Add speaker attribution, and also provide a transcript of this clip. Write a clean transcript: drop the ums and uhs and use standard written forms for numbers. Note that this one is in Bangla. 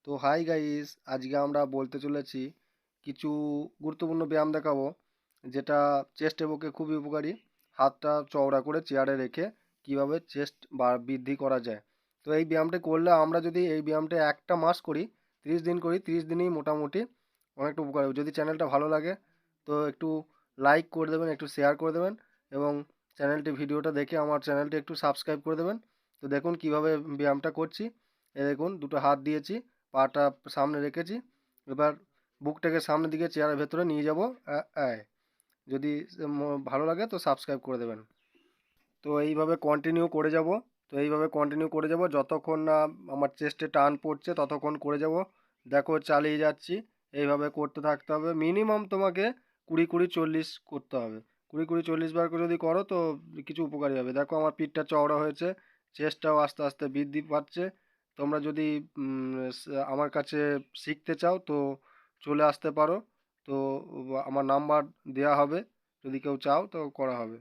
Speaker 1: তো হাই গাইস, আজকে আমরা বলতে চলেছি কিছু গুরুত্বপূর্ণ ব্যায়াম দেখাবো যেটা চেস্টের পক্ষে খুবই উপকারী। হাতটা চওড়া করে চেয়ারে রেখে কিভাবে চেস্ট বা বৃদ্ধি করা যায়। তো এই ব্যায়ামটা করলে আমরা যদি এই ব্যায়ামটা একটা মাস করি, 30 দিন করি, 30 দিনেই মোটামুটি অনেকটা উপকার হবে। যদি চ্যানেলটা ভালো লাগে তো একটু লাইক করে দেবেন, একটু শেয়ার করে দেবেন এবং ভিডিওটা দেখে আমার চ্যানেলটি একটু সাবস্ক্রাইব করে দেবেন। তো দেখুন কিভাবে ব্যায়ামটা করছি। এ দেখুন দুটো হাত দিয়েছি, পাটা সামনে রেখেছি। এবার বুকটাকে সামনের দিকে চেয়ারের ভেতরে নিয়ে যাব। যদি ভালো লাগে তো সাবস্ক্রাইব করে দেবেন। তো এইভাবে কন্টিনিউ করে যাব। যতক্ষণ না আমার চেস্টে টান পড়ছে ততক্ষণ করে যাব। দেখো চালিয়ে যাচ্ছি। এইভাবে করতে থাকতে হবে। মিনিমাম তোমাকে 20-20-40 করতে হবে। 20-20-40 বার করে যদি করো তো কিছু উপকারী হবে। দেখো আমার পিঠটা চওড়া হয়েছে, চেস্টটাও আস্তে আস্তে বৃদ্ধি পাচ্ছে। তোমরা যদি আমার কাছে শিখতে চাও তো চলে আসতে পারো। তো আমার নাম্বার দেওয়া হবে, যদি কেউ চাও তো করা হবে।